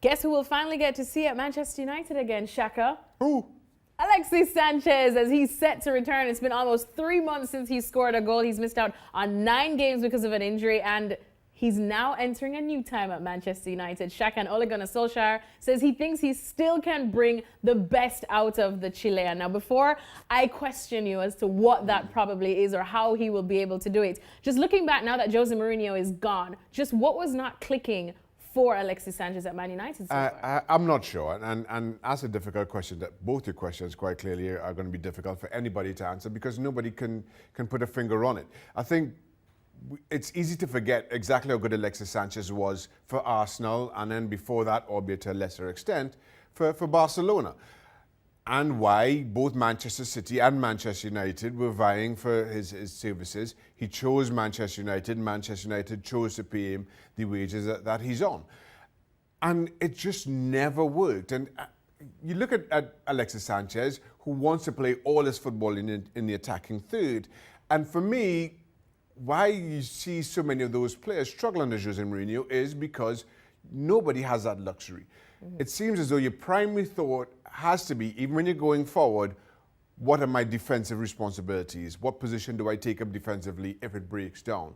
Guess who we'll finally get to see at Manchester United again, Shaka? Who? Alexis Sanchez, as he's set to return. It's been almost 3 months since he scored a goal. He's missed out on 9 games because of an injury, and he's now entering a new time at Manchester United. Shaka and Ole Gunnar Solskjaer says he thinks he still can bring the best out of the Chilean. Now, before I question you as to what that probably is or how he will be able to do it, just looking back now that Jose Mourinho is gone, just what was not clicking for Alexis Sanchez at Man United so far? I'm not sure, and that's a difficult question. That both your questions quite clearly are going to be difficult for anybody to answer because nobody can put a finger on it. I think it's easy to forget exactly how good Alexis Sanchez was for Arsenal, and then before that, albeit to a lesser extent, for Barcelona. And why both Manchester City and Manchester United were vying for his services. He chose Manchester United. Manchester United chose to pay him the wages that he's on. And it just never worked. And you look at Alexis Sanchez, who wants to play all his football in the attacking third. And for me, why you see so many of those players struggle under Jose Mourinho is because nobody has that luxury. It seems as though your primary thought has to be, even when you're going forward, what are my defensive responsibilities? What position do I take up defensively if it breaks down?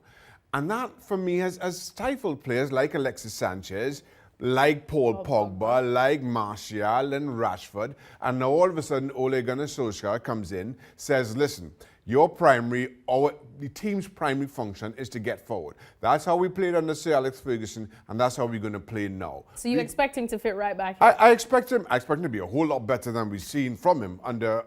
And that, for me, has stifled players like Alexis Sanchez, like Paul Pogba, like Martial and Rashford. And now all of a sudden, Ole Gunnar Solskjaer comes in, says, listen, your primary, or the team's primary function is to get forward. That's how we played under Sir Alex Ferguson, and that's how we're going to play now. So you expect him to fit right back in? I expect him to be a whole lot better than we've seen from him under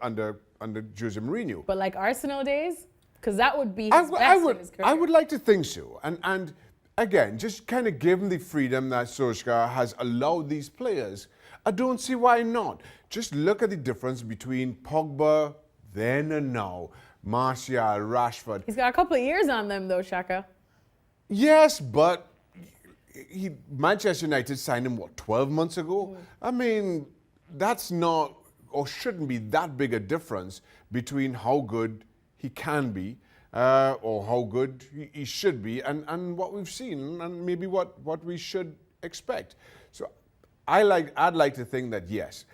Jose Mourinho. But like Arsenal days? Because that would be his best in his career. I would like to think so. And again, just kind of give him the freedom that Solskjaer has allowed these players. I don't see why not. Just look at the difference between Pogba then and now. Martial, Rashford. He's got a couple of years on them, though, Shaka. Yes, but Manchester United signed him, 12 months ago? I mean, that's not, or shouldn't be that big a difference between how good he can be or how good he should be and what we've seen and maybe what we should expect. So I'd like to think that, yes,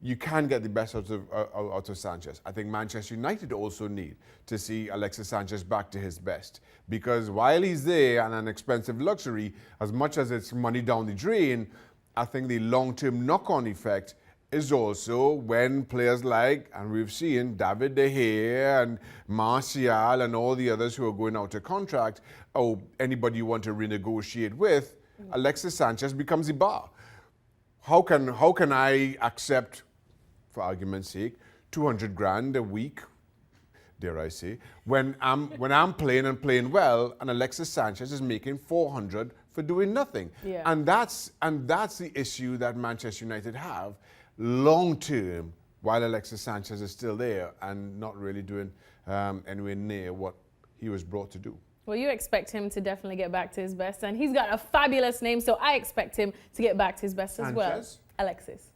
you can get the best out of Sanchez. I think Manchester United also need to see Alexis Sanchez back to his best. Because while he's there and an expensive luxury, as much as it's money down the drain, I think the long-term knock-on effect is also when players like, and we've seen David De Gea and Martial and all the others who are going out of contract, or anybody you want to renegotiate with, Alexis Sanchez becomes the bar. How can I accept, for argument's sake, 200 grand a week, dare I say, when I'm playing and playing well, and Alexis Sanchez is making 400 for doing nothing? Yeah. And that's the issue that Manchester United have long term, while Alexis Sanchez is still there and not really doing anywhere near what he was brought to do. Well, you expect him to definitely get back to his best, and he's got a fabulous name, so I expect him to get back to his best as well. Alexis.